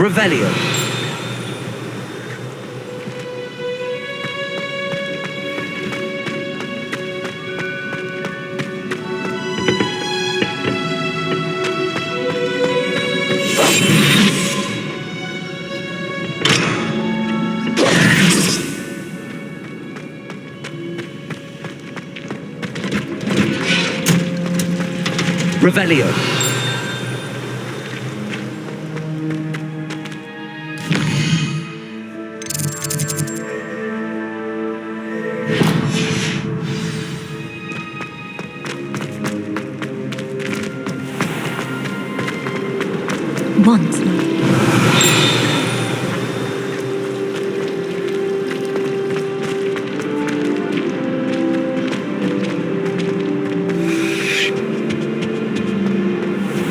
Revelio. Revelio. Once.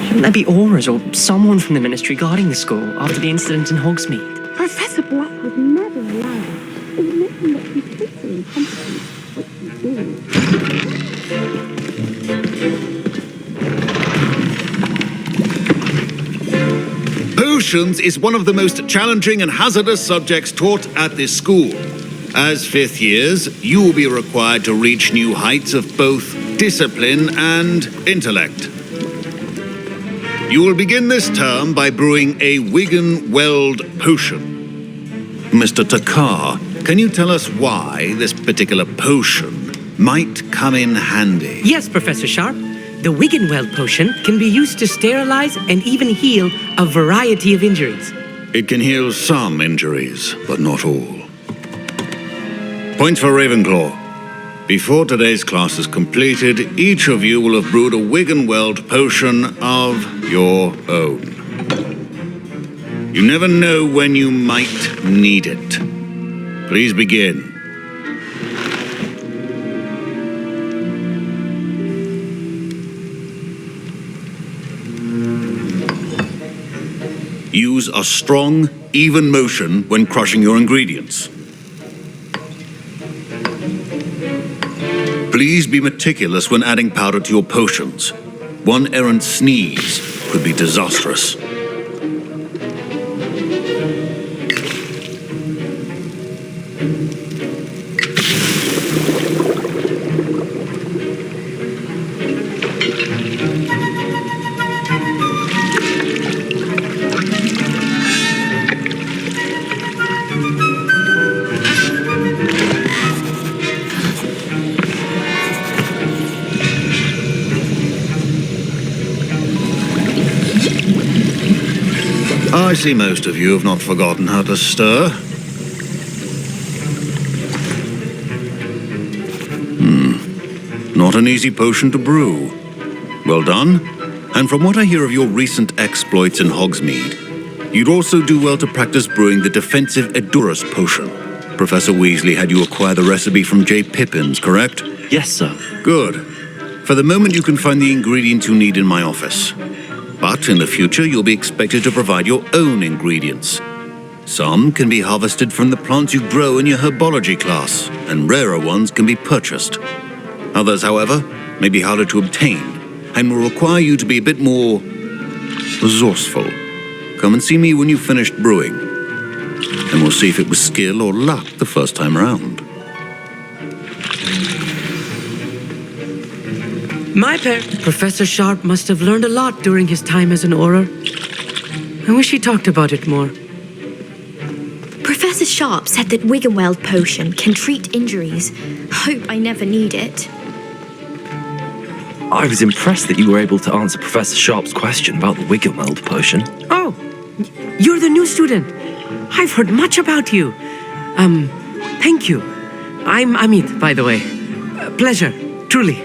Shouldn't there be auras or someone from the ministry guarding the school after the incident in Hogsmeade? Professor Black would never allow it. It would make him look completely incompetent, which he is. Potions is one of the most challenging and hazardous subjects taught at this school. As fifth years, you will be required to reach new heights of both discipline and intellect. You will begin this term by brewing a Wigan-Weld potion. Mr. Takar, can you tell us why this particular potion might come in handy? Yes, Professor Sharp. The Wigan-Weld potion can be used to sterilize and even heal a variety of injuries. It can heal some injuries, but not all. Points for Ravenclaw. Before today's class is completed, each of you will have brewed a Wigan-Weld potion of your own. You never know when you might need it. Please begin. Use a strong, even motion when crushing your ingredients. Please be meticulous when adding powder to your potions. One errant sneeze could be disastrous. I see most of you have not forgotten how to stir. Not an easy potion to brew. Well done. And from what I hear of your recent exploits in Hogsmeade, you'd also do well to practice brewing the defensive Edurus potion. Professor Weasley had you acquire the recipe from J. Pippins, correct? Yes, sir. Good. For the moment, you can find the ingredients you need in my office. But in the future, you'll be expected to provide your own ingredients. Some can be harvested from the plants you grow in your herbology class, and rarer ones can be purchased. Others, however, may be harder to obtain, and will require you to be a bit more resourceful. Come and see me when you've finished brewing, and we'll see if it was skill or luck the first time around. Professor Sharp must have learned a lot during his time as an Auror. I wish he talked about it more. Professor Sharp said that Wigan-Weld potion can treat injuries. Hope I never need it. I was impressed that you were able to answer Professor Sharp's question about the Wigan-Weld potion. Oh, you're the new student. I've heard much about you. Thank you. I'm Amit, by the way. Pleasure, truly.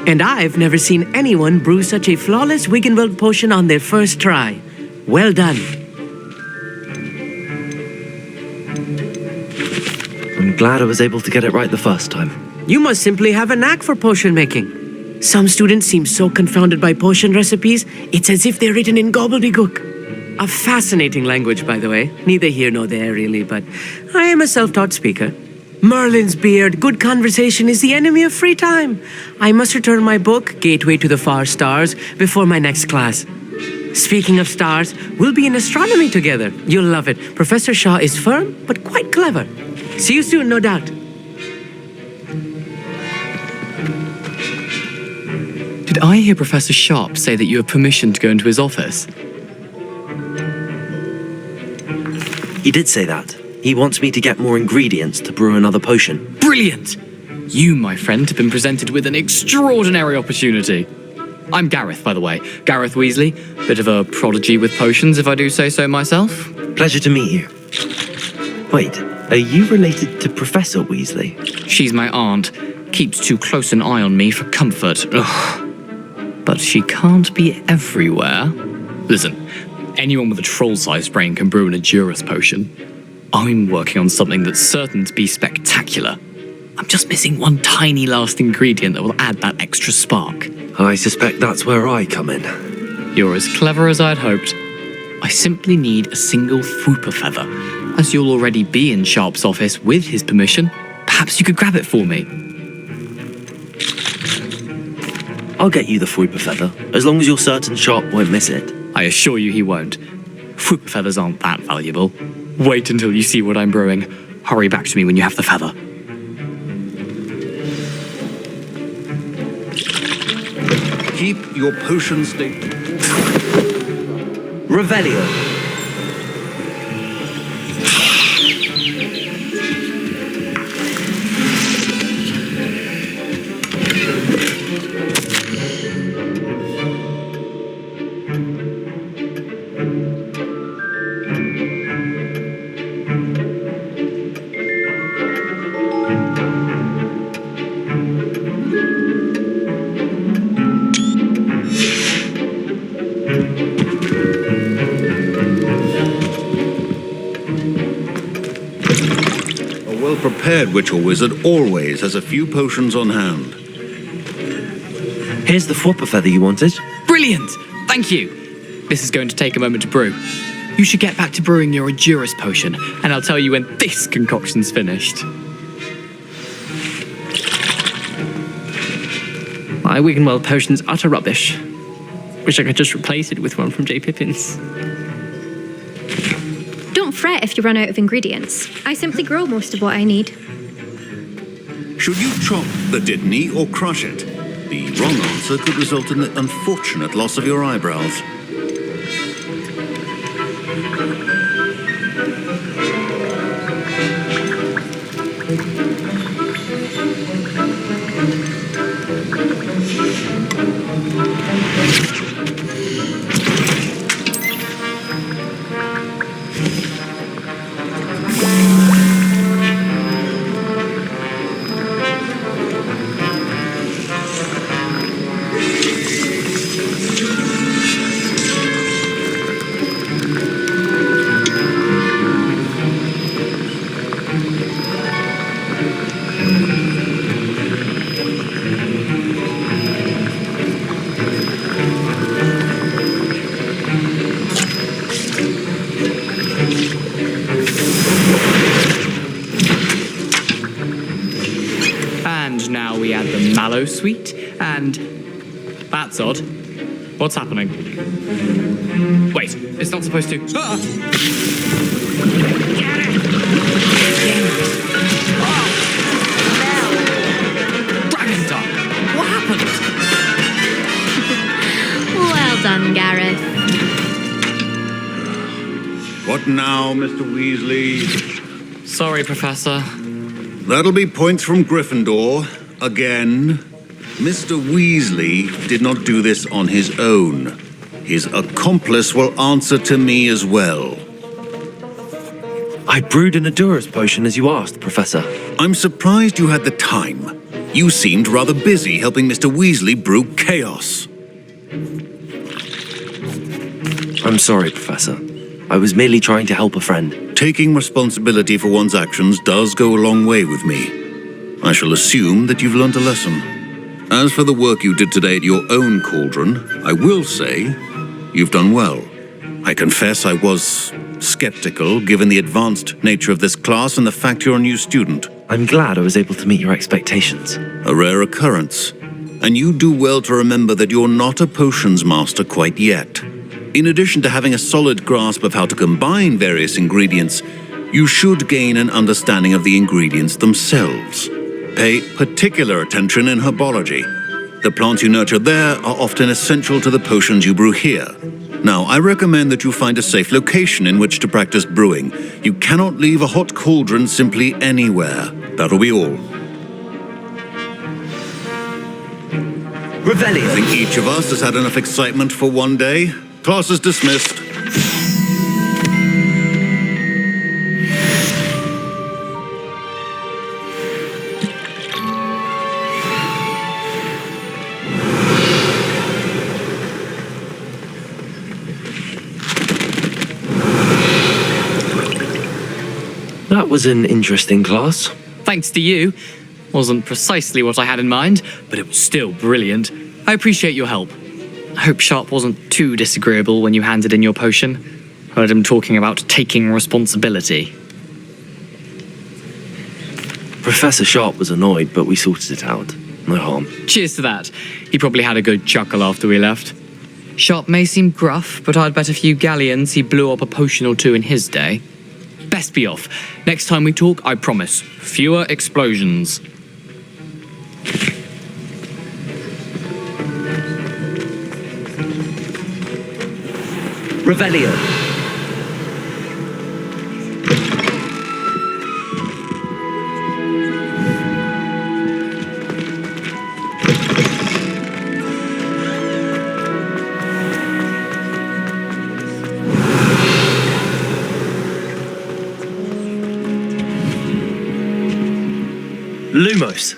And I've never seen anyone brew such a flawless Wigan-Weld potion on their first try. Well done. I'm glad I was able to get it right the first time. You must simply have a knack for potion making. Some students seem so confounded by potion recipes, it's as if they're written in gobbledygook. A fascinating language, by the way. Neither here nor there, really, but I am a self-taught speaker. Merlin's beard, good conversation is the enemy of free time. I must return my book, Gateway to the Far Stars, before my next class. Speaking of stars, we'll be in astronomy together. You'll love it. Professor Shaw is firm, but quite clever. See you soon, no doubt. Did I hear Professor Sharp say that you have permission to go into his office? He did say that. He wants me to get more ingredients to brew another potion. Brilliant! You, my friend, have been presented with an extraordinary opportunity. I'm Gareth, by the way. Gareth Weasley. Bit of a prodigy with potions, if I do say so myself. Pleasure to meet you. Wait, are you related to Professor Weasley? She's my aunt. Keeps too close an eye on me for comfort. Ugh. But she can't be everywhere. Listen, anyone with a troll-sized brain can brew an Adurus potion. I'm working on something that's certain to be spectacular. I'm just missing one tiny last ingredient that will add that extra spark. I suspect that's where I come in. You're as clever as I'd hoped. I simply need a single Fwooper feather. As you'll already be in Sharp's office with his permission, perhaps you could grab it for me. I'll get you the Fwooper feather, as long as you're certain Sharp won't miss it. I assure you he won't. Fwooper feathers aren't that valuable. Wait until you see what I'm brewing. Hurry back to me when you have the feather. Keep your potion state. Revelio. A well-prepared witch or wizard always has a few potions on hand. Here's the Fwooper feather you wanted. Brilliant! Thank you. This is going to take a moment to brew. You should get back to brewing your Adurus potion, and I'll tell you when this concoction's finished. My Wiggenweld potion's utter rubbish. Wish I could just replace it with one from J. Pippin's. Don't fret if you run out of ingredients. I simply grow most of what I need. Should you chop the Dittany or crush it? The wrong answer could result in the unfortunate loss of your eyebrows. And now we add the mallow sweet, and... That's odd. What's happening? Wait, it's not supposed to... Ah! Dragon Tongue! What happened? Well done, Gareth. What now, Mr. Weasley? Sorry, Professor. That'll be points from Gryffindor. Again. Mr. Weasley did not do this on his own. His accomplice will answer to me as well. I brewed an Adurus potion as you asked, Professor. I'm surprised you had the time. You seemed rather busy helping Mr. Weasley brew chaos. I'm sorry, Professor. I was merely trying to help a friend. Taking responsibility for one's actions does go a long way with me. I shall assume that you've learnt a lesson. As for the work you did today at your own cauldron, I will say you've done well. I confess I was skeptical, given the advanced nature of this class and the fact you're a new student. I'm glad I was able to meet your expectations. A rare occurrence. And you do well to remember that you're not a potions master quite yet. In addition to having a solid grasp of how to combine various ingredients, you should gain an understanding of the ingredients themselves. Pay particular attention in herbology. The plants you nurture there are often essential to the potions you brew here. Now, I recommend that you find a safe location in which to practice brewing. You cannot leave a hot cauldron simply anywhere. That'll be all. Revelio. I think each of us has had enough excitement for one day. Class is dismissed. That was an interesting class. Thanks to you. Wasn't precisely what I had in mind, but it was still brilliant. I appreciate your help. I hope Sharp wasn't too disagreeable when you handed in your potion. Heard him talking about taking responsibility. Professor Sharp was annoyed, but we sorted it out. No harm. Cheers to that. He probably had a good chuckle after we left. Sharp may seem gruff, but I'd bet a few galleons he blew up a potion or two in his day. Best be off. Next time we talk, I promise, fewer explosions. Revelio. Lumos.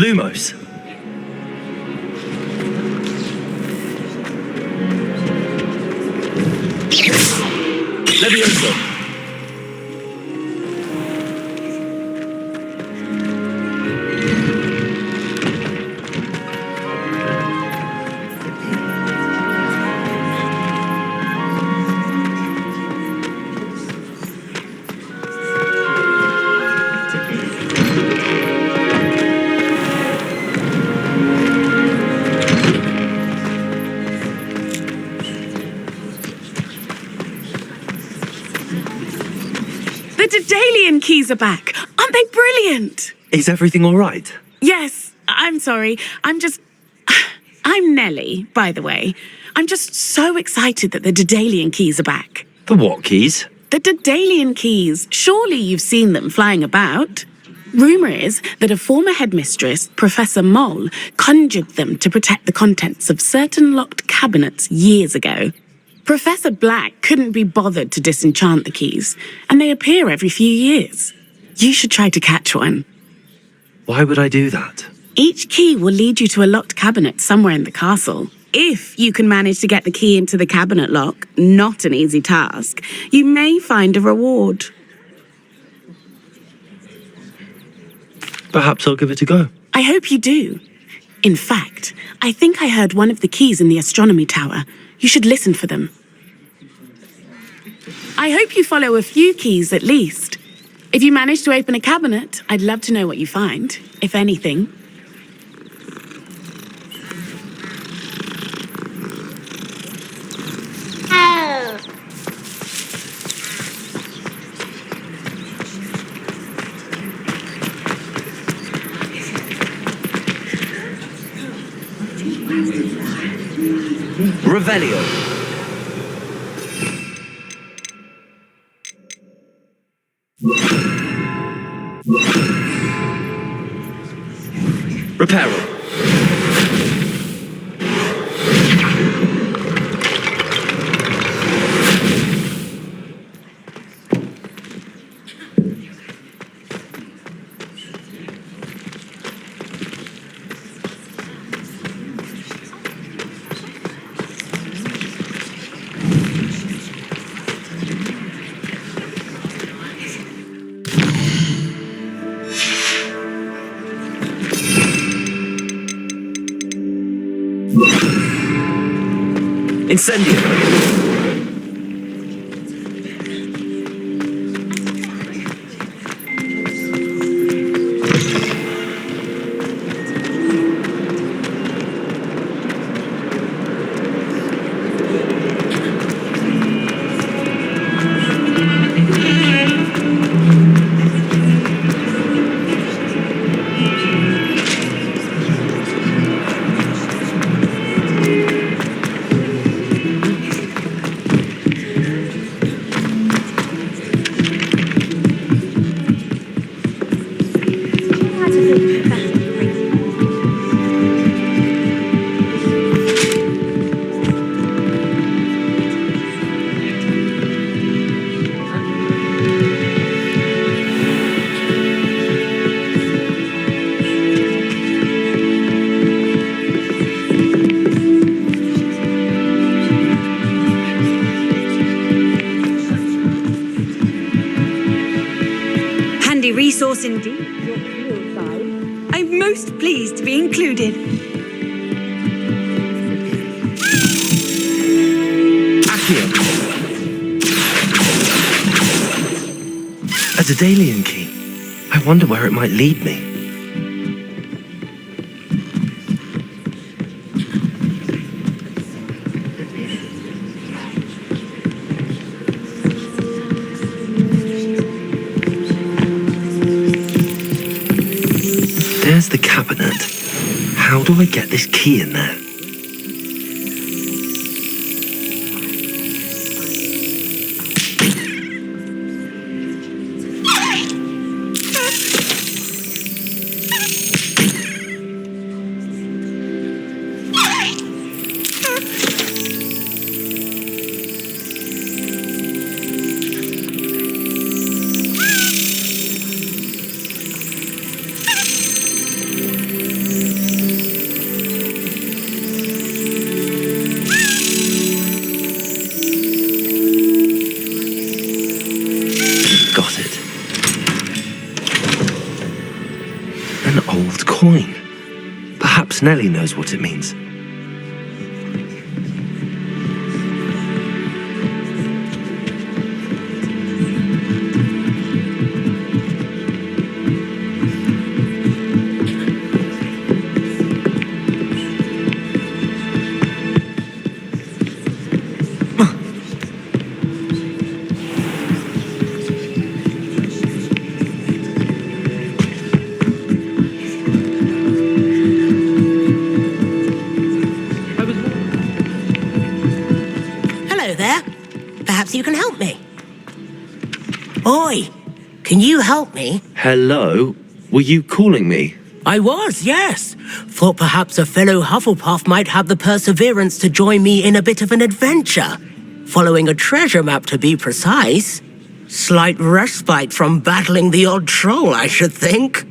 Lumos. Levioso. The Daedalian keys are back. Aren't they brilliant? Is everything all right? Yes, I'm sorry. I'm Nellie, by the way. I'm just so excited that the Daedalian keys are back. The what keys? The Daedalian keys. Surely you've seen them flying about. Rumour is that a former headmistress, Professor Moll, conjured them to protect the contents of certain locked cabinets years ago. Professor Black couldn't be bothered to disenchant the keys, and they appear every few years. You should try to catch one. Why would I do that? Each key will lead you to a locked cabinet somewhere in the castle. If you can manage to get the key into the cabinet lock, not an easy task, you may find a reward. Perhaps I'll give it a go. I hope you do. In fact, I think I heard one of the keys in the astronomy tower. You should listen for them. I hope you follow a few keys at least. If you manage to open a cabinet, I'd love to know what you find, if anything. Revelio. peril. Incendio! Resource indeed, your field guide. I'm most pleased to be included. Accio. A Daedalian key. I wonder where it might lead me. There's the cabinet. How do I get this key in there? Got it. An old coin. Perhaps Nellie knows what it means. Perhaps you can help me. Oi, can you help me? Hello? Were you calling me? I was, yes. Thought perhaps a fellow Hufflepuff might have the perseverance to join me in a bit of an adventure. Following a treasure map, to be precise. Slight respite from battling the odd troll, I should think.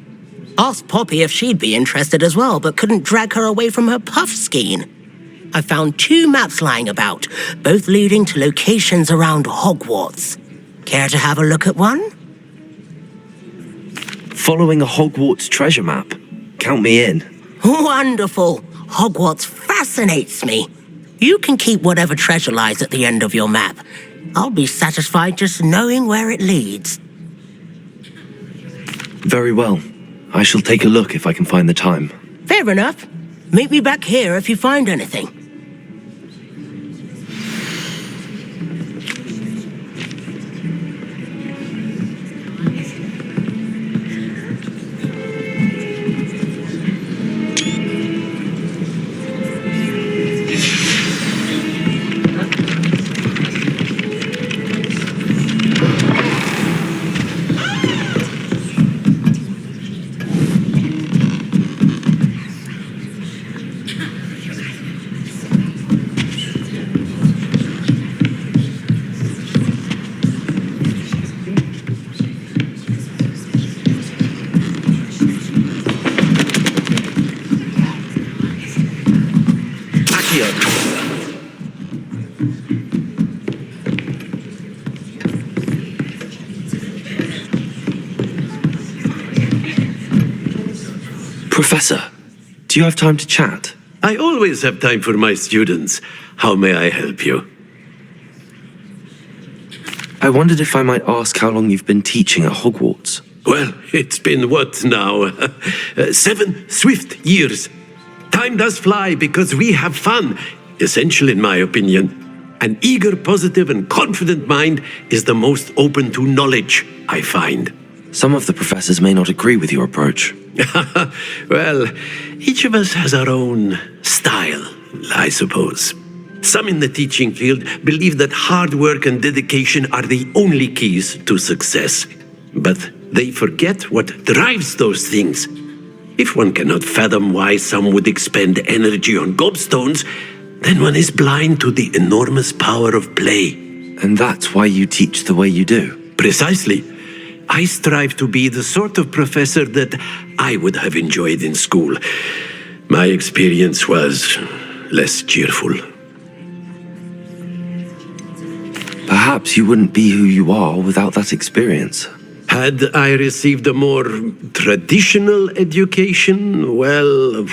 Asked Poppy if she'd be interested as well, but couldn't drag her away from her puff skein. I found 2 maps lying about, both leading to locations around Hogwarts. Care to have a look at one? Following a Hogwarts treasure map. Count me in. Wonderful. Hogwarts fascinates me. You can keep whatever treasure lies at the end of your map. I'll be satisfied just knowing where it leads. Very well. I shall take a look if I can find the time. Fair enough. Meet me back here if you find anything. Professor, do you have time to chat? I always have time for my students. How may I help you? I wondered if I might ask how long you've been teaching at Hogwarts. Well, it's been what now? 7 swift years. Time does fly because we have fun, essential in my opinion. An eager, positive, and confident mind is the most open to knowledge, I find. Some of the professors may not agree with your approach. Well, each of us has our own style, I suppose. Some in the teaching field believe that hard work and dedication are the only keys to success. But they forget what drives those things. If one cannot fathom why some would expend energy on gobstones, then one is blind to the enormous power of play. And that's why you teach the way you do? Precisely. I strive to be the sort of professor that I would have enjoyed in school. My experience was less cheerful. Perhaps you wouldn't be who you are without that experience. Had I received a more traditional education, well,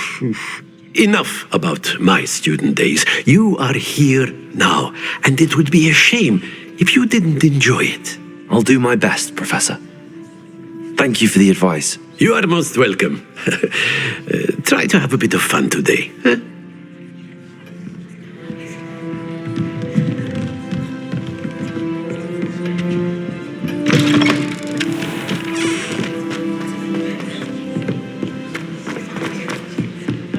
enough about my student days. You are here now, and it would be a shame if you didn't enjoy it. I'll do my best, Professor. Thank you for the advice. You are most welcome. Try to have a bit of fun today. Huh?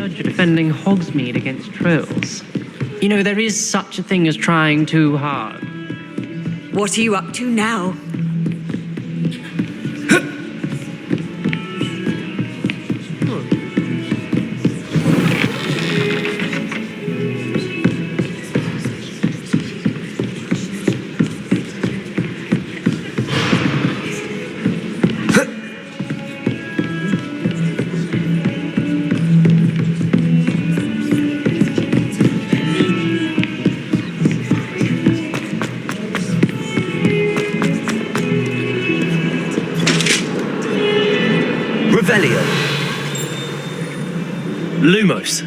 You're defending Hogsmeade against trolls. You know, there is such a thing as trying too hard. What are you up to now? Revelio. Lumos.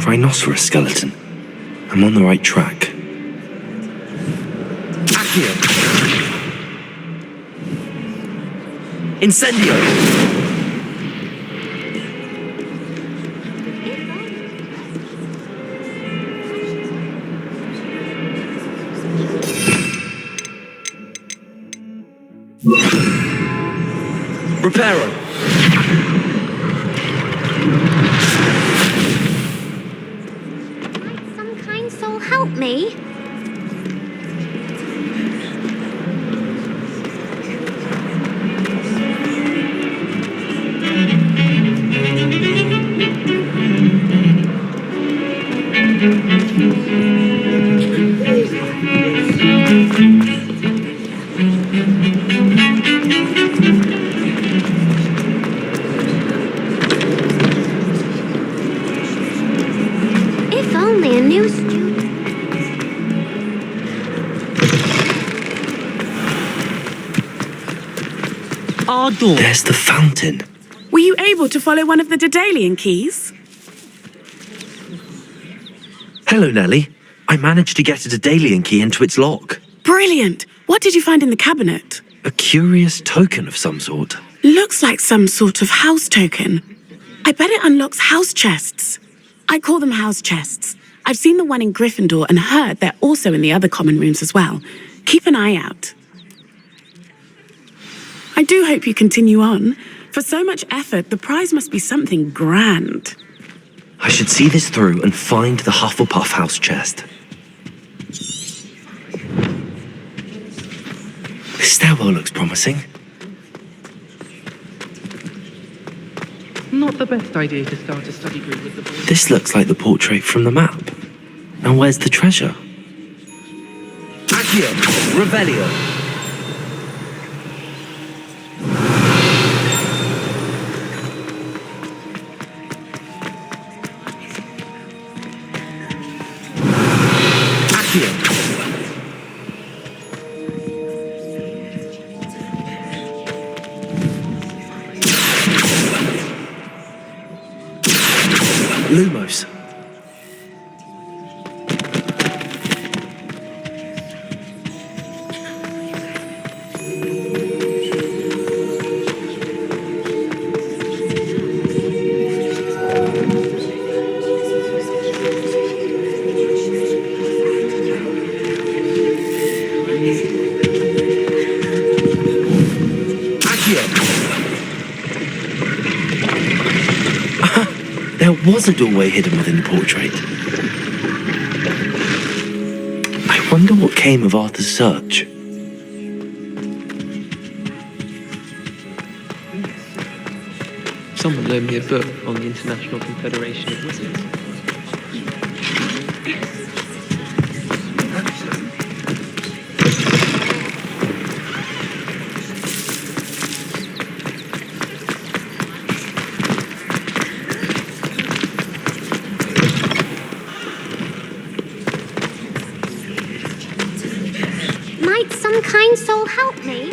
Rhinoceros skeleton. I'm on the right track. Accio. Incendio. Reparo. Help me. If only a new student. There's the fountain. Were you able to follow one of the Daedalian keys? Hello, Nellie. I managed to get a Daedalian key into its lock. Brilliant! What did you find in the cabinet? A curious token of some sort. Looks like some sort of house token. I bet it unlocks house chests. I call them house chests. I've seen the one in Gryffindor and heard they're also in the other common rooms as well. Keep an eye out. I do hope you continue on. For so much effort, the prize must be something grand. I should see this through and find the Hufflepuff house chest. Stairwell looks promising. Not the best idea to start a study group with the boys. This looks like the portrait from the map. And where's the treasure? Accio! Revelio! Lumos. There was a doorway hidden within the portrait. I wonder what came of Arthur's search. Someone loaned me a book on the International Confederation of Wizards. Might some kind soul help me?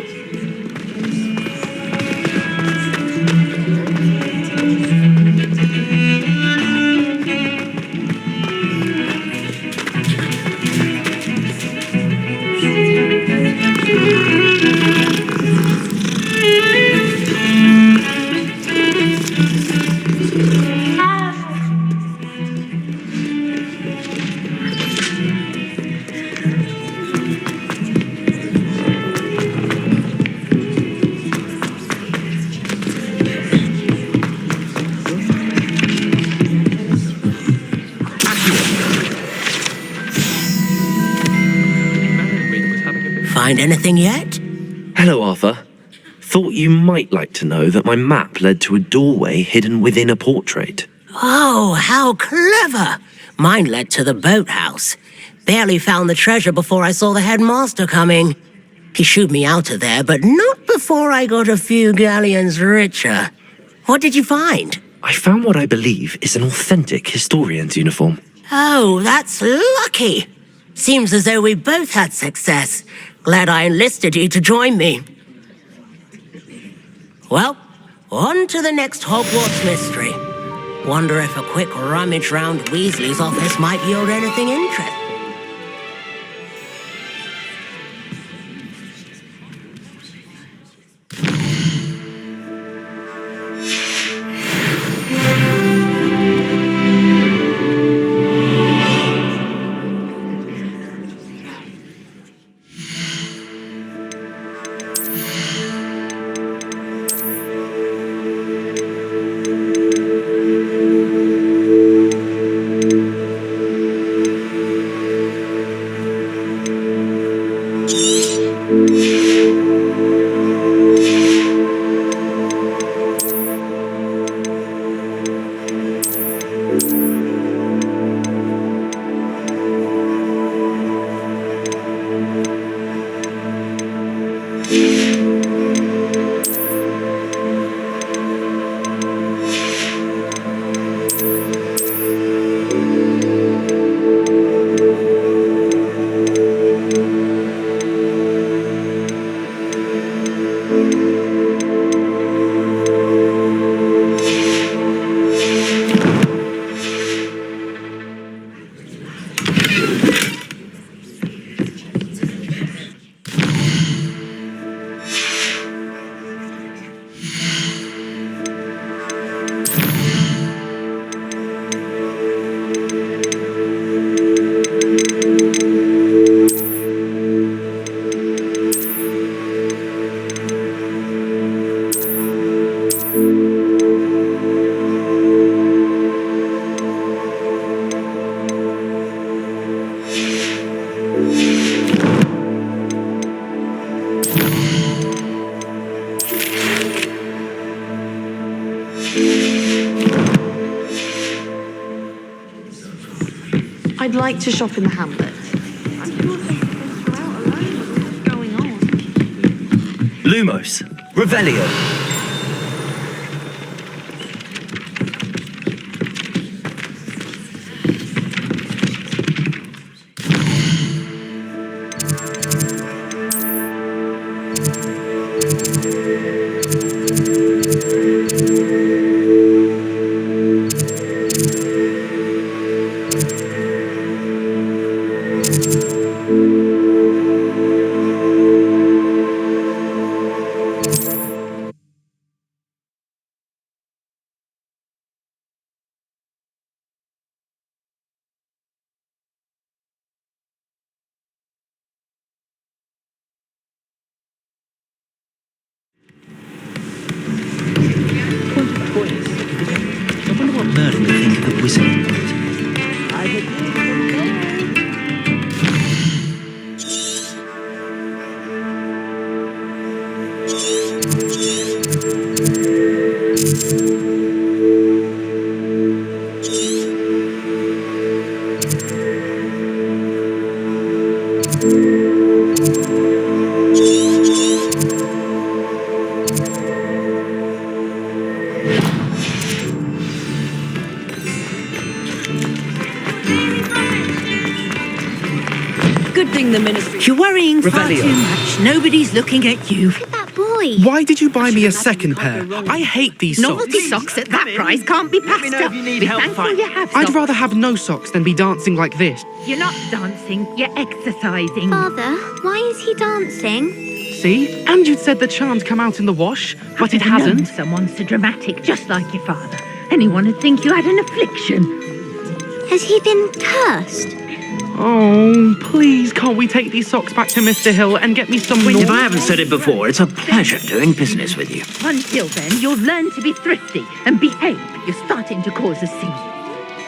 Find anything yet? Hello, Arthur. Thought you might like to know that my map led to a doorway hidden within a portrait. Oh, how clever! Mine led to the boathouse. Barely found the treasure before I saw the headmaster coming. He shooed me out of there, but not before I got a few galleons richer. What did you find? I found what I believe is an authentic historian's uniform. Oh, that's lucky. Seems as though we both had success. Glad I enlisted you to join me. Well, on to the next Hogwarts mystery. Wonder if a quick rummage round Weasley's office might yield anything interesting. I'd like to shop in the hamlet. Lumos, Revelio. I wonder what Merlin would think of the wizarding bit. Good thing the ministry... You're worrying far Revelio. too much. Nobody's looking at you. Look at that boy. Why did you buy me a second pair? I hate these Novelty socks. socks at that price can't be passed up. Be thankful you have I'd socks. rather have no socks than be dancing like this. You're not dancing, you're exercising. Father, why is he dancing? See? And you'd said the charm'd come out in the wash, but it hasn't. Someone so dramatic, just like your father. Anyone would think you had an affliction. Has he been cursed? Oh, please, can't we take these socks back to Mr. Hill and get me some If I haven't said it before, it's a pleasure doing business with you. Until then, you'll learn to be thrifty and behave. You're starting to cause a scene.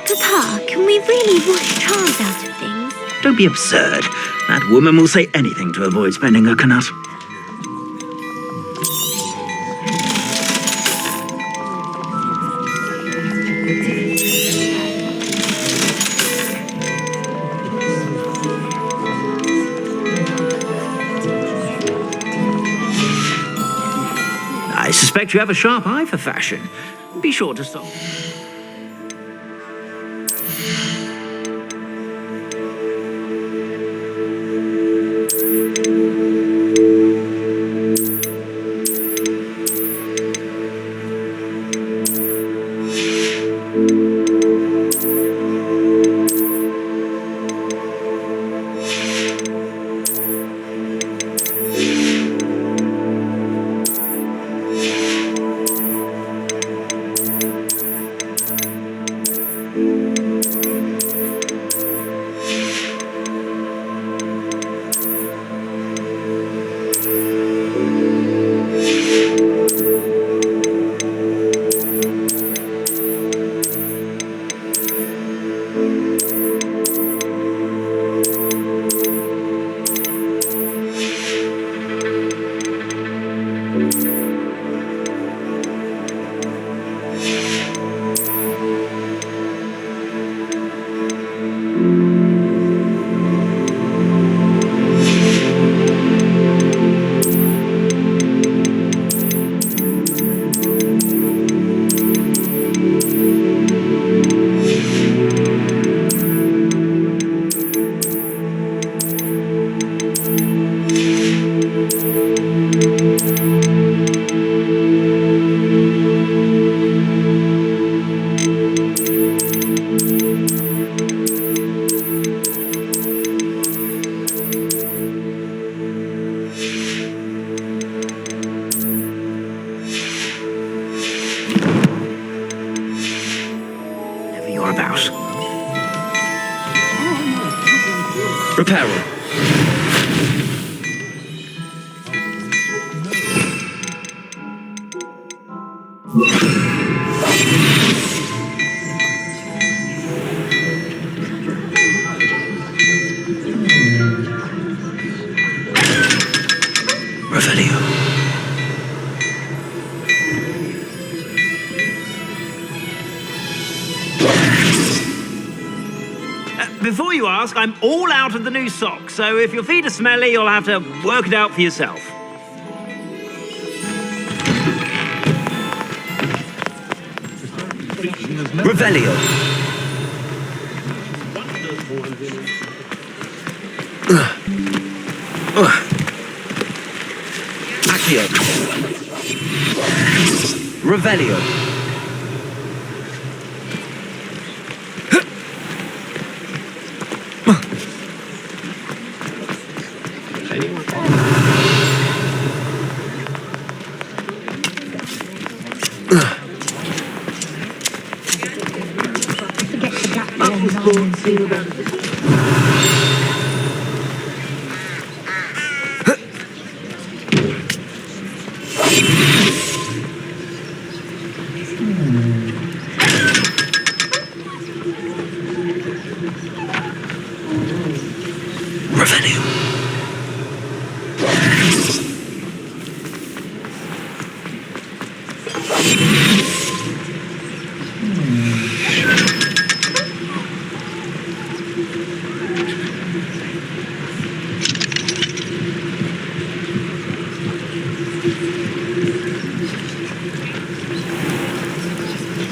Papa, can we really wash charms out of things? Don't be absurd. That woman will say anything to avoid spending a canut. I suspect you have a sharp eye for fashion. Be sure to stop. Reparo. Revelio. Before you ask, I'm all out of the new socks, so if your feet are smelly, you'll have to work it out for yourself. Revelio. Accio. Revelio.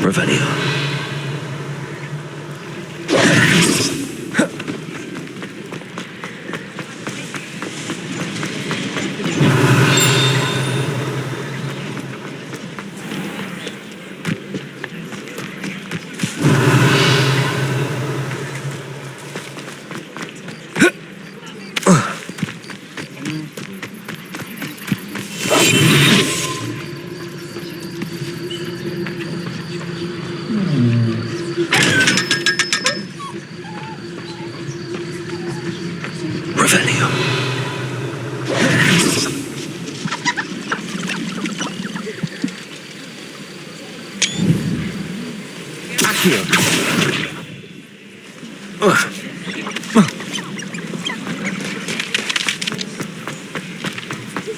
Revelio.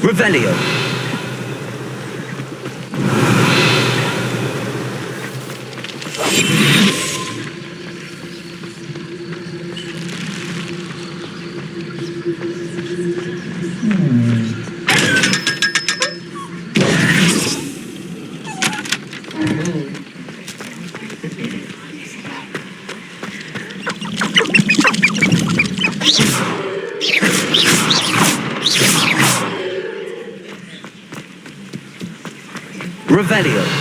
Revelio. Revelio.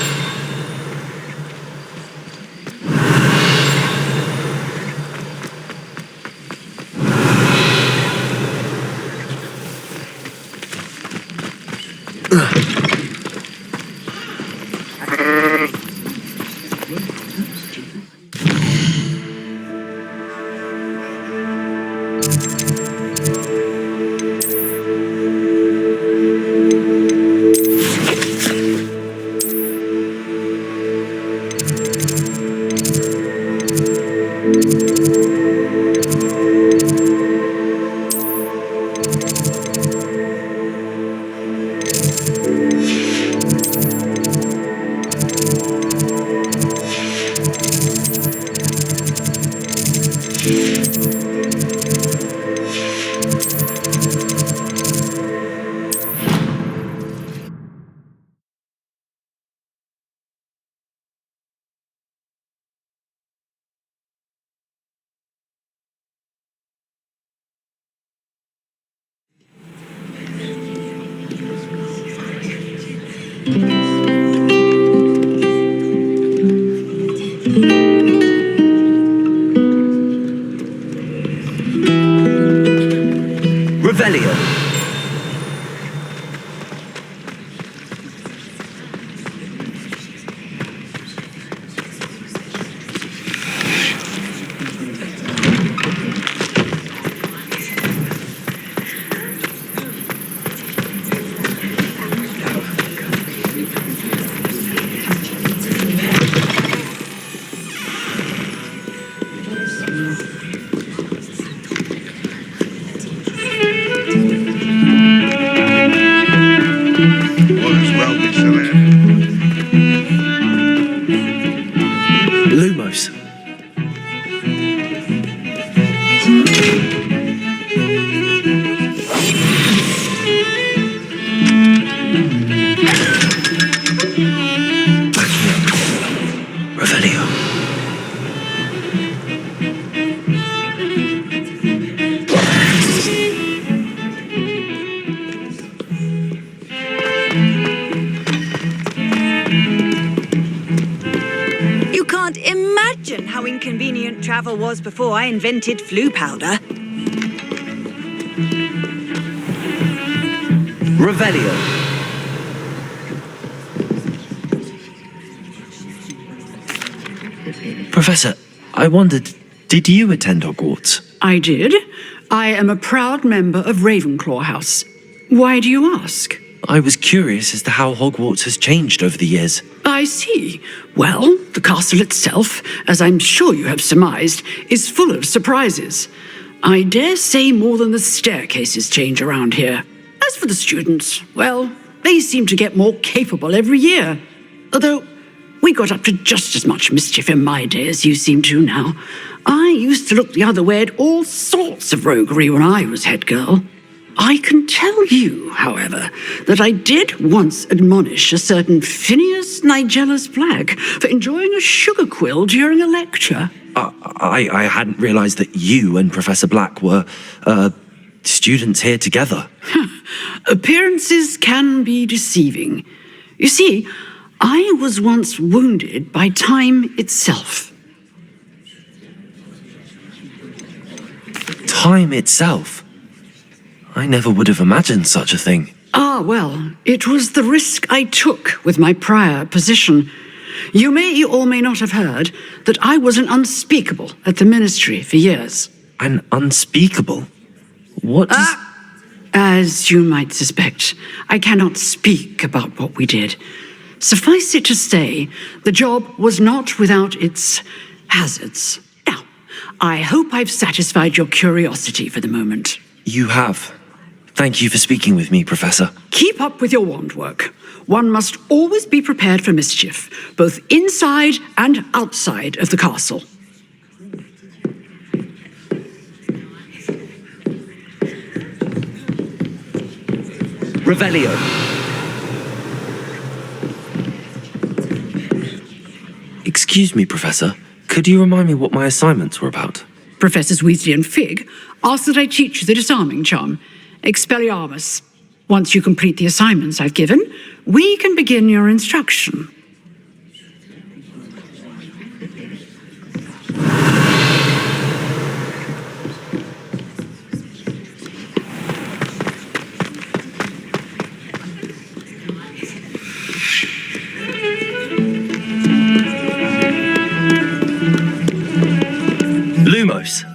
Revelio. travel was before I invented flu powder. Revelio. Professor, I wondered, did you attend Hogwarts? I did. I am a proud member of Ravenclaw House. Why do you ask? I was curious as to how Hogwarts has changed over the years. I see. Well, the castle itself, as I'm sure you have surmised, is full of surprises. I dare say more than the staircases change around here. As for the students, well, they seem to get more capable every year. Although, we got up to just as much mischief in my day as you seem to now. I used to look the other way at all sorts of roguery when I was head girl. I can tell you, however, that I did once admonish a certain Phineas Nigellus Black for enjoying a sugar quill during a lecture. I hadn't realized that you and Professor Black were, students here together. Appearances can be deceiving. You see, I was once wounded by time itself. Time itself? I never would have imagined such a thing. Ah, well, it was the risk I took with my prior position. You may or may not have heard that I was an unspeakable at the ministry for years. An unspeakable? What does... As you might suspect, I cannot speak about what we did. Suffice it to say, the job was not without its hazards. Now, I hope I've satisfied your curiosity for the moment. You have. Thank you for speaking with me, Professor. Keep up with your wand work. One must always be prepared for mischief, both inside and outside of the castle. Revelio. Excuse me, Professor. Could you remind me what my assignments were about? Professors Weasley and Fig asked that I teach you the disarming charm, Expelliarmus. Once you complete the assignments I've given, we can begin your instruction. Lumos.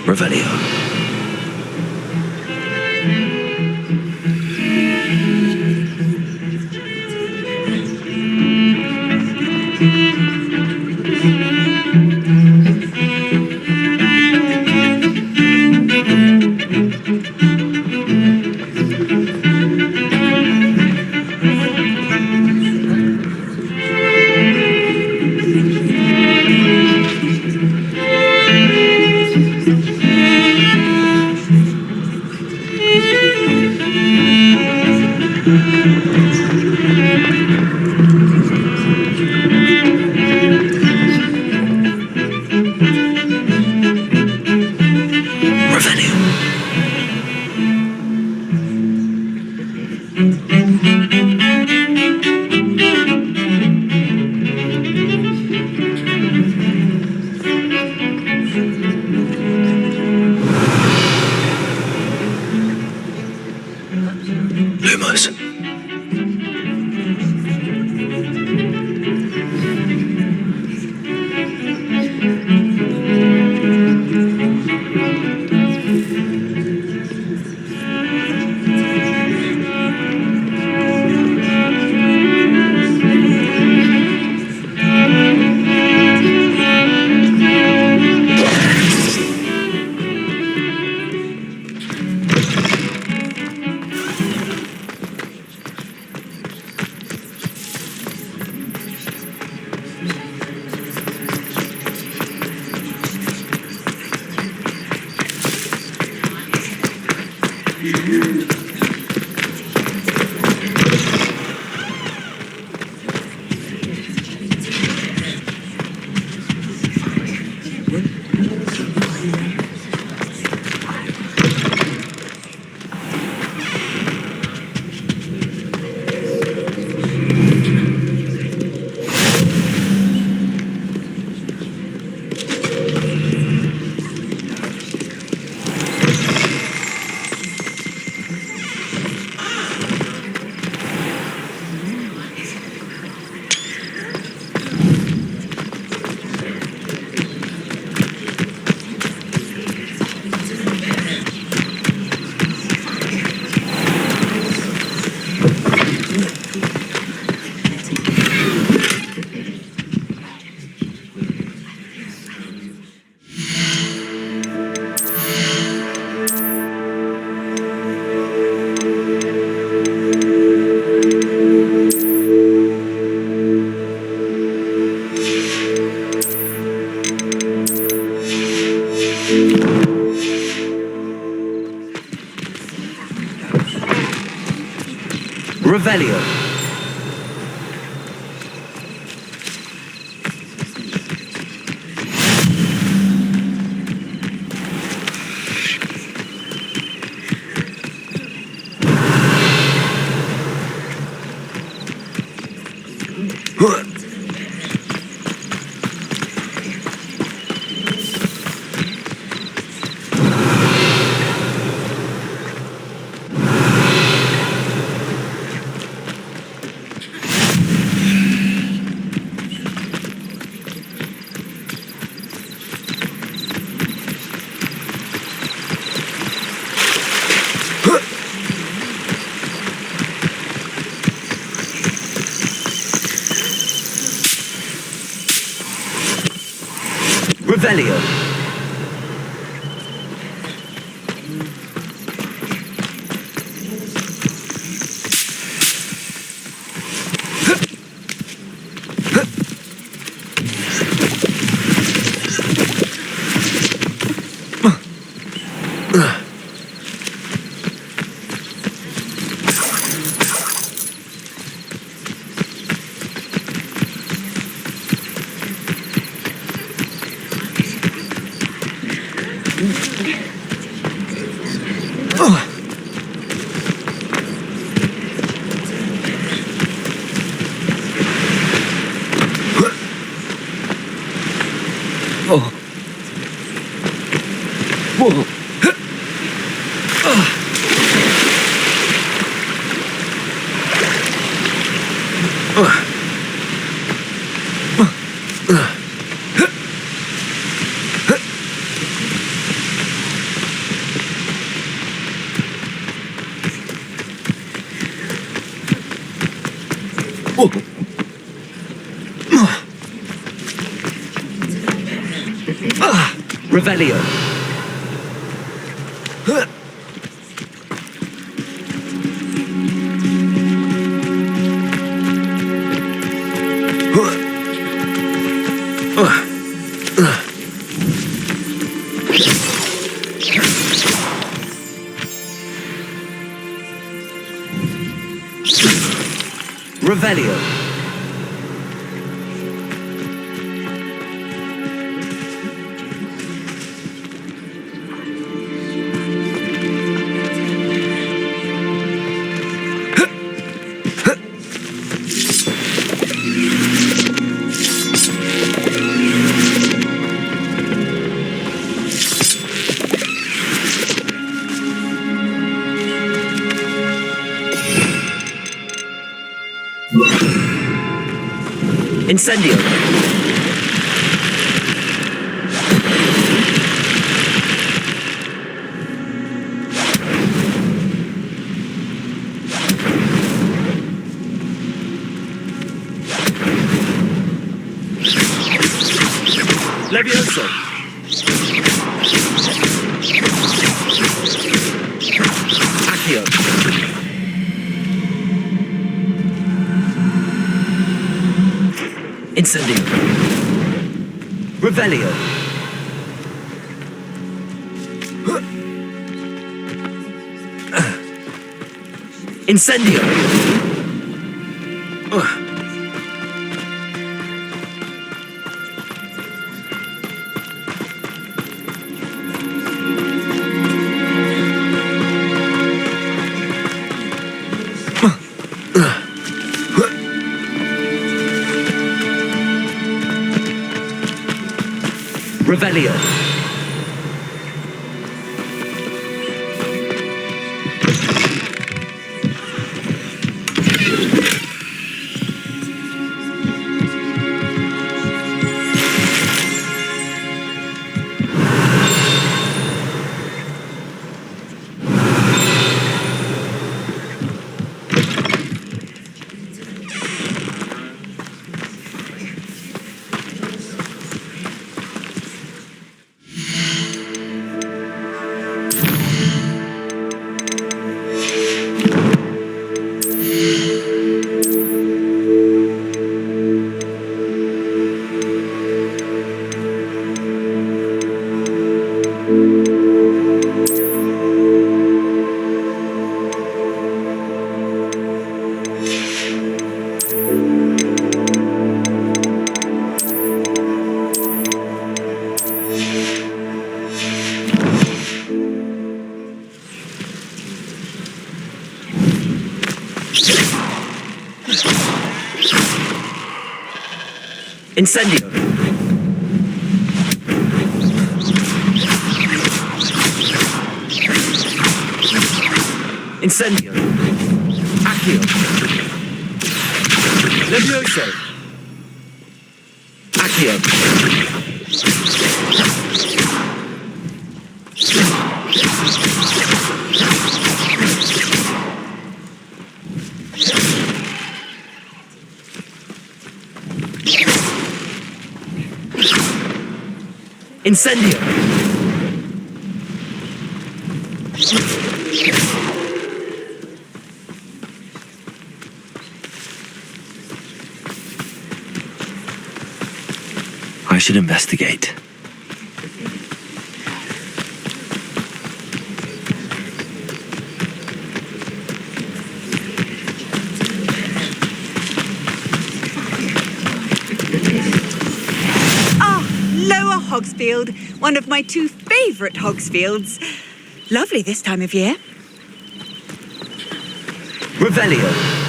Revelio. Lumos. Revelio. Revelio. Revelio. Revelio. Incendio. Levioso. Accio. Incendio. Revelio. Incendio! Revelio. Incendio! Incendio! Accio! Levioso! Accio! Incendio! I should investigate. Lower Hogsfield, one of my two favourite Hogsfields. Lovely this time of year. Revelio.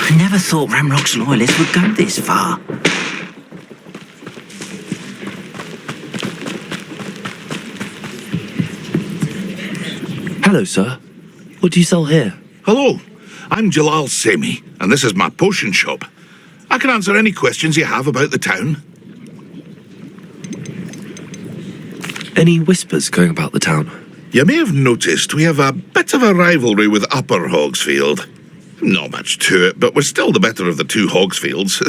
I never thought Ramrock's loyalists would go this far. Hello, sir. What do you sell here? Hello, I'm Jalal Semi, and this is my potion shop. I can answer any questions you have about the town. Any whispers going about the town? You may have noticed we have a bit of a rivalry with Upper Hogsfield. Not much to it, but we're still the better of the two Hogsfields.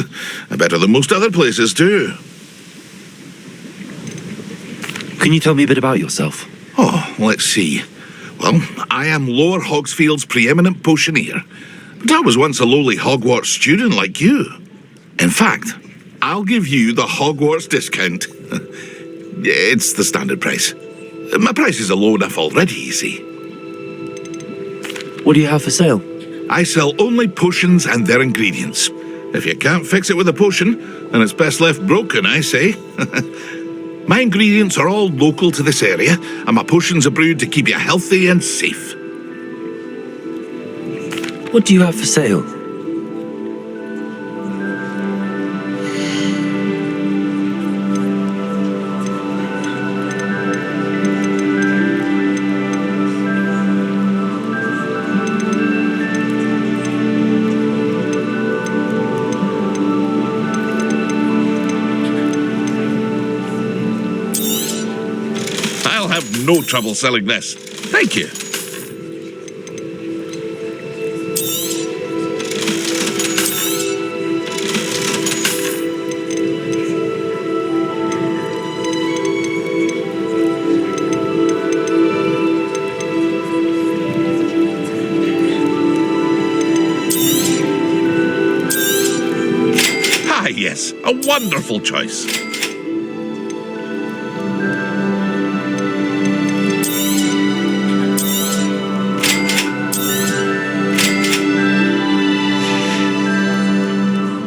Better than most other places, too. Can you tell me a bit about yourself? Oh, let's see. Well, I am Lower Hogsfield's preeminent potioneer, but I was once a lowly Hogwarts student like you. In fact, I'll give you the Hogwarts discount. It's the standard price. My prices are low enough already, you see. What do you have for sale? I sell only potions and their ingredients. If you can't fix it with a potion, then it's best left broken, I say. My ingredients are all local to this area, and my potions are brewed to keep you healthy and safe. What do you have for sale? I'll have no trouble selling this. Thank you. A wonderful choice.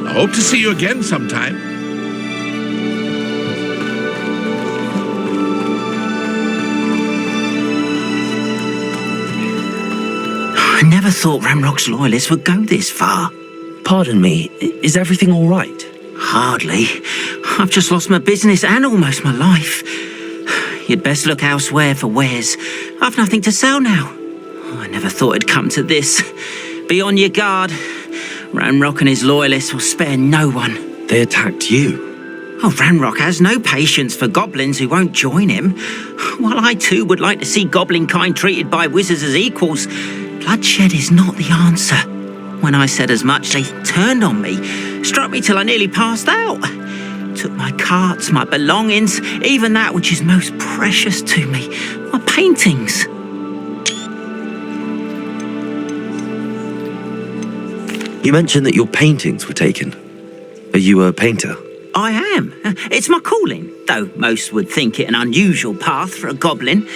I hope to see you again sometime. I never thought Ramrock's loyalists would go this far. Pardon me, is everything all right? Hardly. I've just lost my business and almost my life. You'd best look elsewhere for wares. I've nothing to sell now. I never thought it'd come to this. Be on your guard. Ranrock and his loyalists will spare no one. They attacked you? Oh, Ranrock has no patience for goblins who won't join him. While I too would like to see goblin kind treated by wizards as equals, bloodshed is not the answer. When I said as much, they turned on me, struck me till I nearly passed out. Took my carts, my belongings, even that which is most precious to me, my paintings. You mentioned that your paintings were taken. Are you a painter? I am. It's my calling, though most would think it an unusual path for a goblin.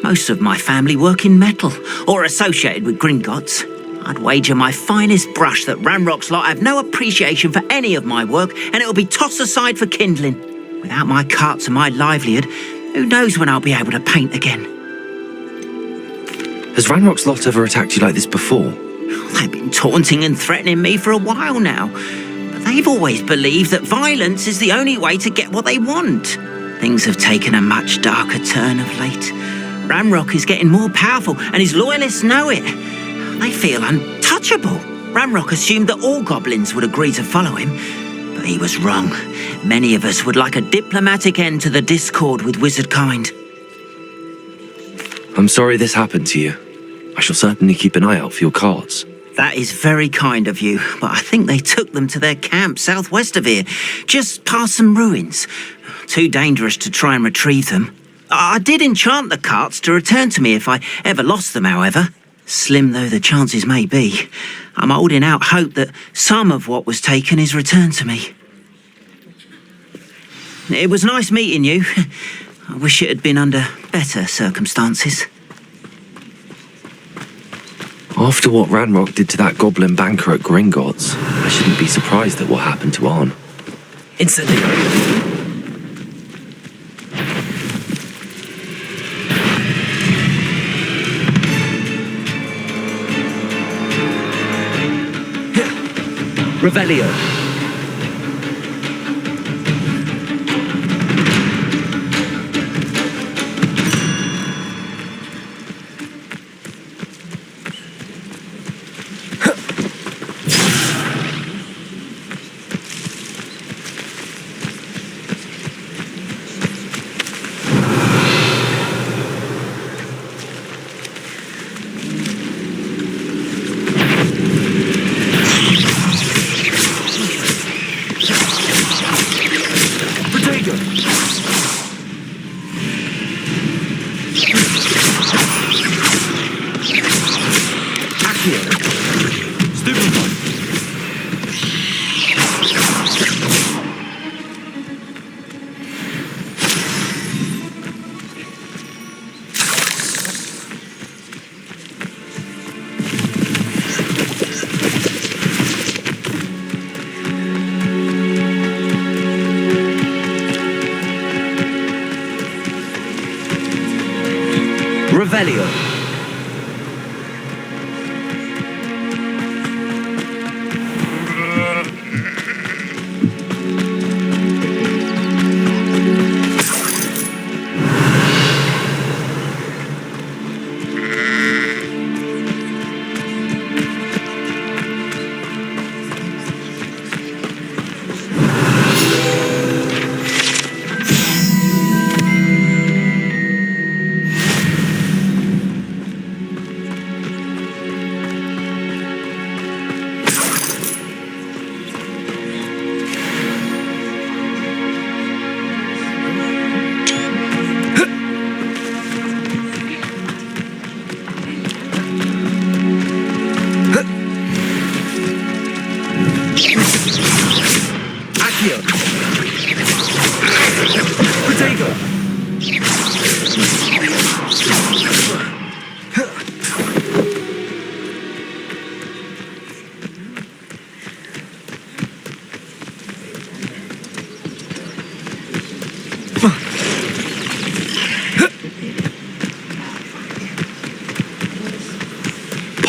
Most of my family work in metal, or associated with Gringotts. I'd wager my finest brush that Ranrock's lot have no appreciation for any of my work, and it'll be tossed aside for kindling. Without my carts and my livelihood, who knows when I'll be able to paint again? Has Ranrock's lot ever attacked you like this before? They've been taunting and threatening me for a while now, but they've always believed that violence is the only way to get what they want. Things have taken a much darker turn of late. Ranrock is getting more powerful, and his loyalists know it. They feel untouchable. Ranrock assumed that all goblins would agree to follow him, but he was wrong. Many of us would like a diplomatic end to the discord with wizard kind. I'm sorry this happened to you. I shall certainly keep an eye out for your carts. That is very kind of you, but I think they took them to their camp southwest of here, just past some ruins. Too dangerous to try and retrieve them. I did enchant the carts to return to me if I ever lost them, however. Slim though the chances may be, I'm holding out hope that some of what was taken is returned to me. It was nice meeting you. I wish it had been under better circumstances. After what Ranrock did to that goblin banker at Gringotts, I shouldn't be surprised at what happened to Arn. Instantly. Revelio. Revelio.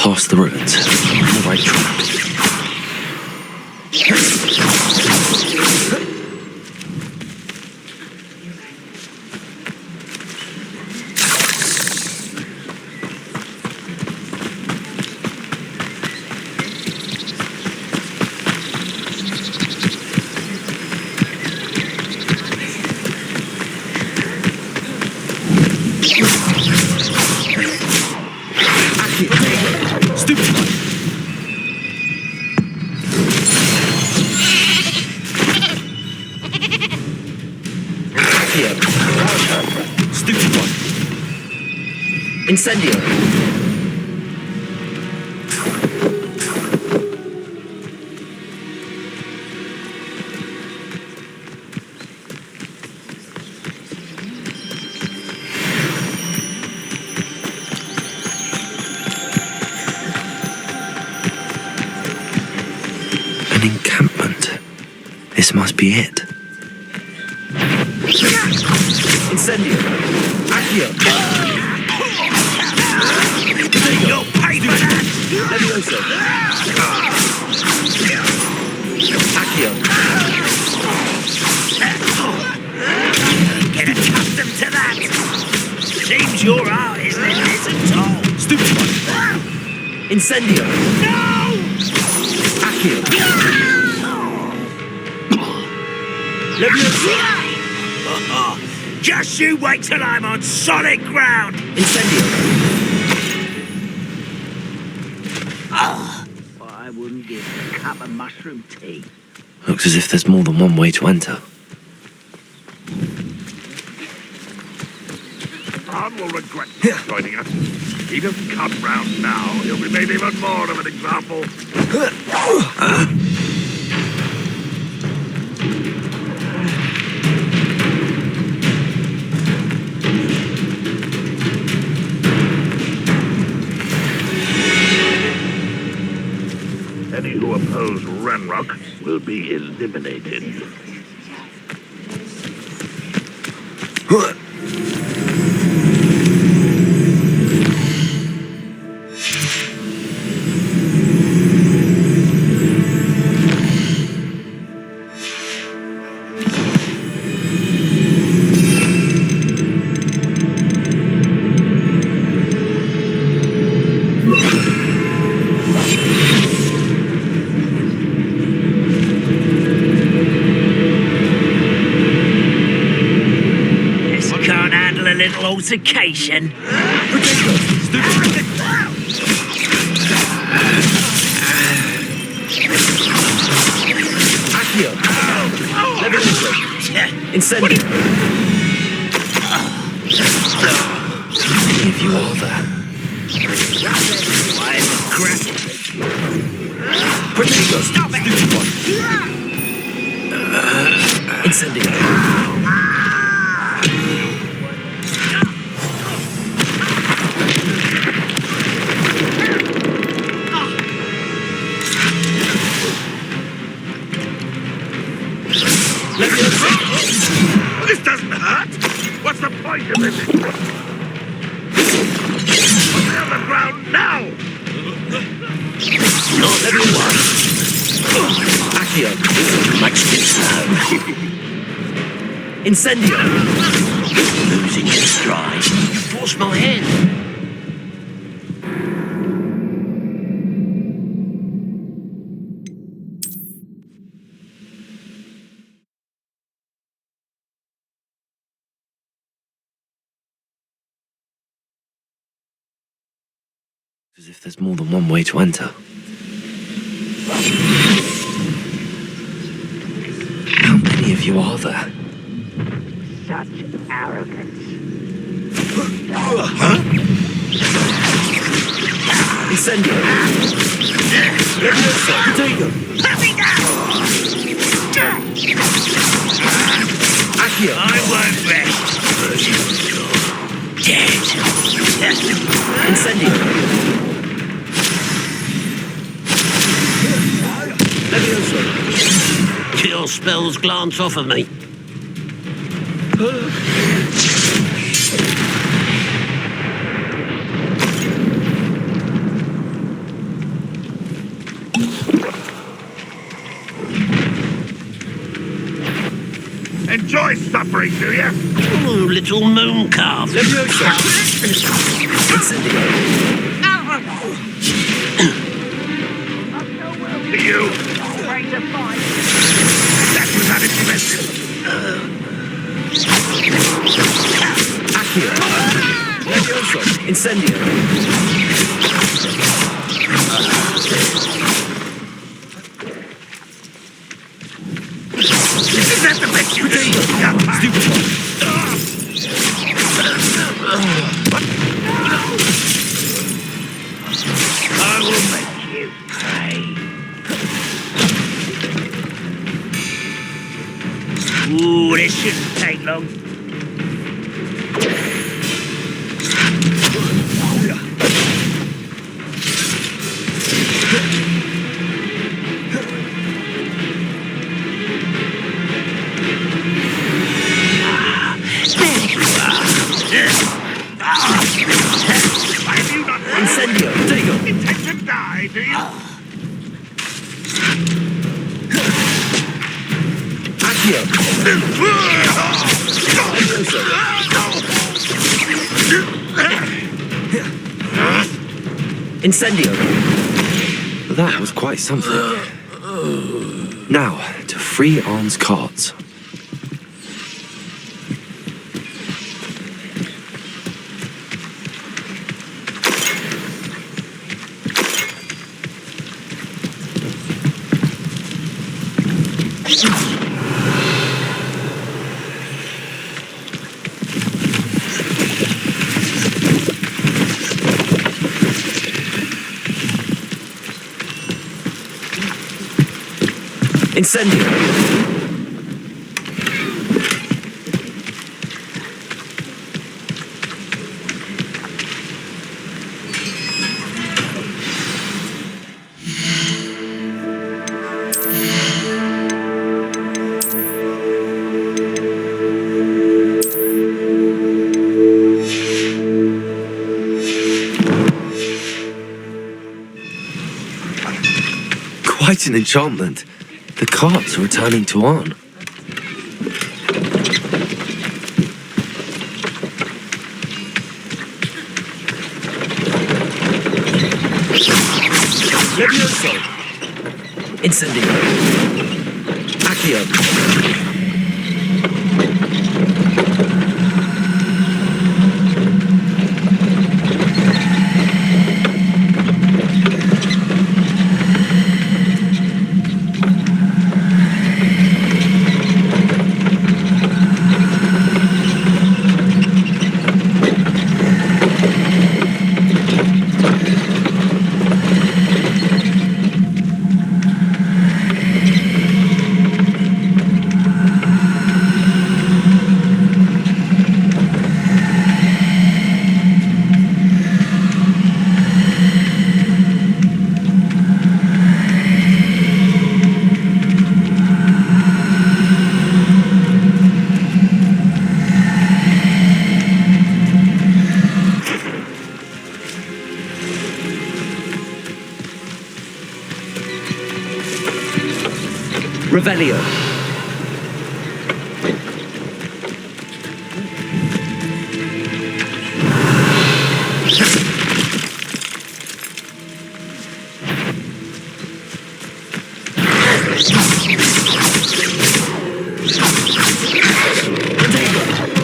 past the ruins. I'm on the right track. Incendio. An encampment. This must be it. Incendio. Accio. You'll pay for that! Levioso. Accio. Get accustomed to that! Seems your art is limited at all. Stupid one. Incendio. No! Accio. Levioso. Just you wait till I'm on solid ground! Incendio. I wouldn't give a cup of mushroom tea. Looks as if there's more than one way to enter. Khan will regret joining us. He doesn't come round now. He'll be made even more of an example. Any who oppose Ranrock will be eliminated. Little altercation. Accio. Levioso. Incendio. If you are there. Protego. Stop it! Incendio. This doesn't hurt! What's the point of this? On the ground now! Not everyone. Accio. Much too slow. Incendio. Losing your stride. You forced my hand. As if there's more than one way to enter. How many of you are there? Such arrogance. Incendio. Levioso. Protego. Let me down! Accio. I won't rest. Dead. Incendio. Levioso. Kill spells glance off of me. suffering, do you? Ooh, little moon calf. To you. That was how it messed. Incendio. Is that the best you can do? I will make you pay. Ooh, this shouldn't take long. Incendio. There you go. Intend to die, do you? Accio. Incendio. That was quite something. Now, to free Arn's cards. Incendio. Quite an enchantment. The carts are returning to Arn. Levioso. Incendio. Accio. Revelio.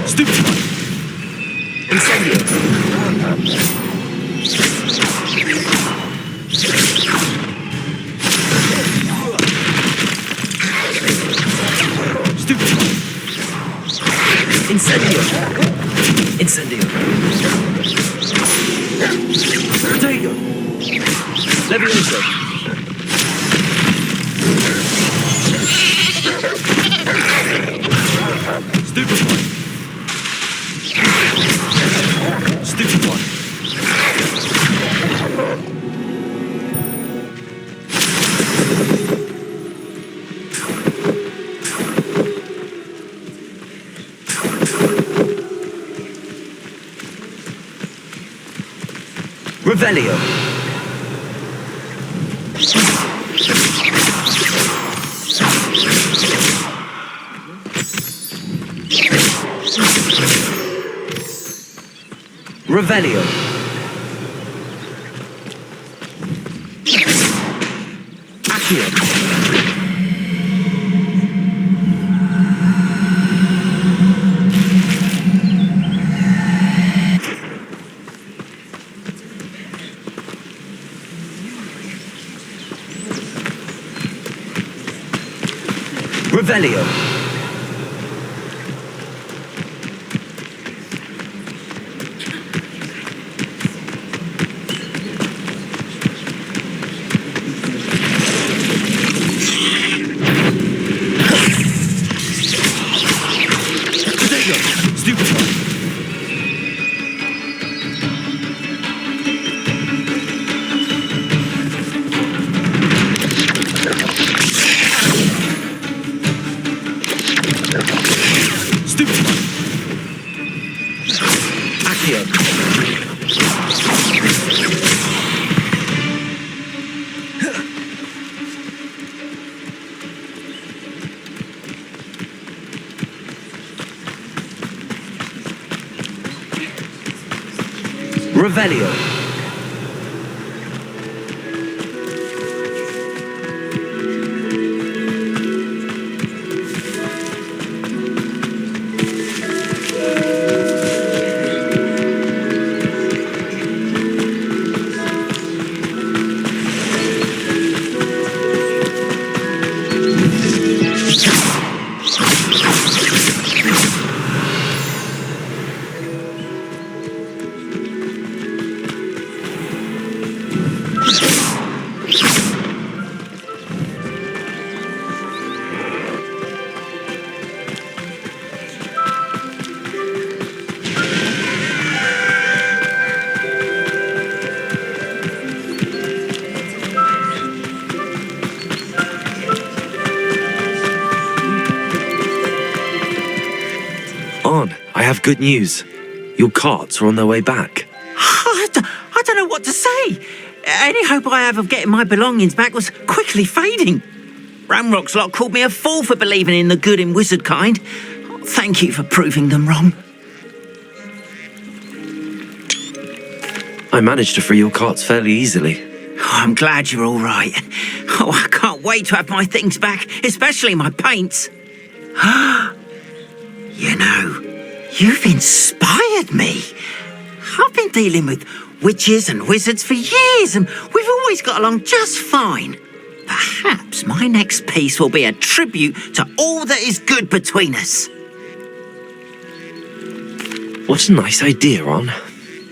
Stupid. Incendio. Incendio. Incendio. There you go. Levioso. Stupid one. Stupid one. Revelio. Revelio. Accio. Revelio. Revelio. I have good news. Your carts are on their way back. I don't know what to say. Any hope I have of getting my belongings back was quickly fading. Ramrock's lot called me a fool for believing in the good in wizard kind. Thank you for proving them wrong. I managed to free your carts fairly easily. Oh, I'm glad you're all right. Oh, I can't wait to have my things back, especially my paints. You know, you've inspired me. I've been dealing with witches and wizards for years, and we've always got along just fine. Perhaps my next piece will be a tribute to all that is good between us. What a nice idea, Ron.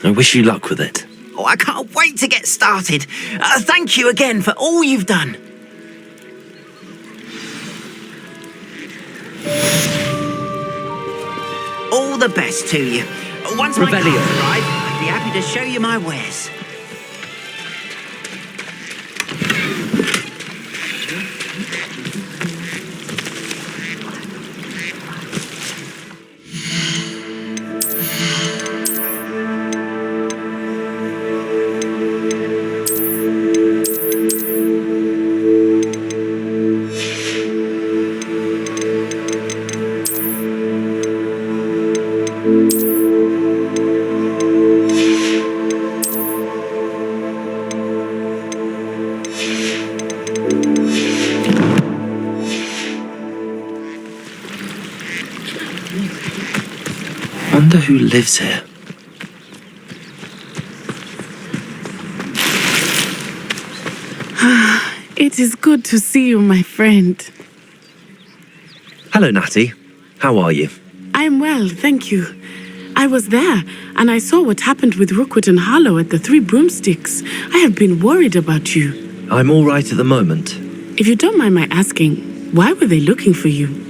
I wish you luck with it. Oh, I can't wait to get started. Thank you again for all you've done. All the best to you. Once my cards arrive, I'd be happy to show you my wares. Wonder who lives here. It is good to see you, my friend. Hello, Natty. How are you? I'm well, thank you. I was there, and I saw what happened with Rookwood and Harlow at the Three Broomsticks. I have been worried about you. I'm all right at the moment. If you don't mind my asking, why were they looking for you?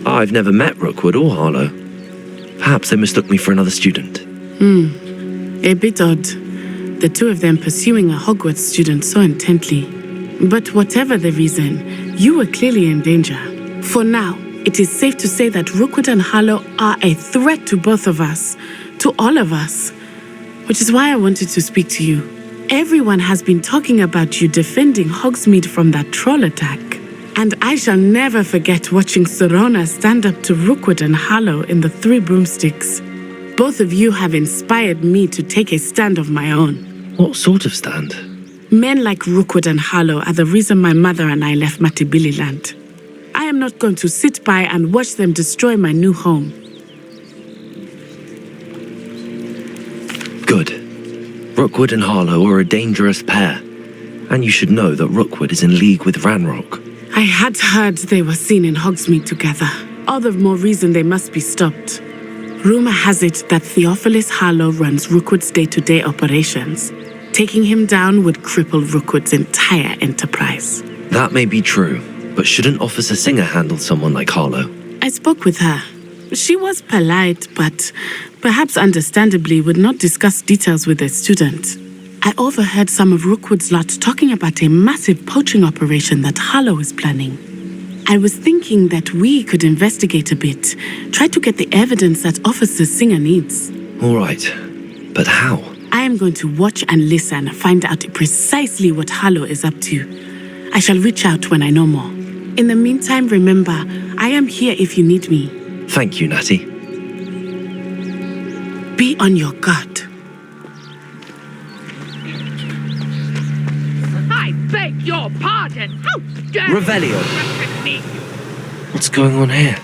I've never met Rookwood or Harlow. Perhaps they mistook me for another student. A bit odd. The two of them pursuing a Hogwarts student so intently. But whatever the reason, you were clearly in danger. For now, it is safe to say that Rookwood and Harlow are a threat to both of us, to all of us. Which is why I wanted to speak to you. Everyone has been talking about you defending Hogsmeade from that troll attack. And I shall never forget watching Sorona stand up to Rookwood and Harlow in the Three Broomsticks. Both of you have inspired me to take a stand of my own. What sort of stand? Men like Rookwood and Harlow are the reason my mother and I left Matibili-land. I am not going to sit by and watch them destroy my new home. Good. Rookwood and Harlow are a dangerous pair. And you should know that Rookwood is in league with Ranrock. I had heard they were seen in Hogsmeade together. All the more reason they must be stopped. Rumor has it that Theophilus Harlow runs Rookwood's day-to-day operations. Taking him down would cripple Rookwood's entire enterprise. That may be true, but shouldn't Officer Singer handle someone like Harlow? I spoke with her. She was polite, but perhaps understandably would not discuss details with a student. I overheard some of Rookwood's lot talking about a massive poaching operation that Harlow is planning. I was thinking that we could investigate a bit, try to get the evidence that Officer Singer needs. All right, but how? I am going to watch and listen, find out precisely what Harlow is up to. I shall reach out when I know more. In the meantime, remember, I am here if you need me. Thank you, Natty. Be on your guard. I beg your pardon! How dare Revelio. you me? What's going on here?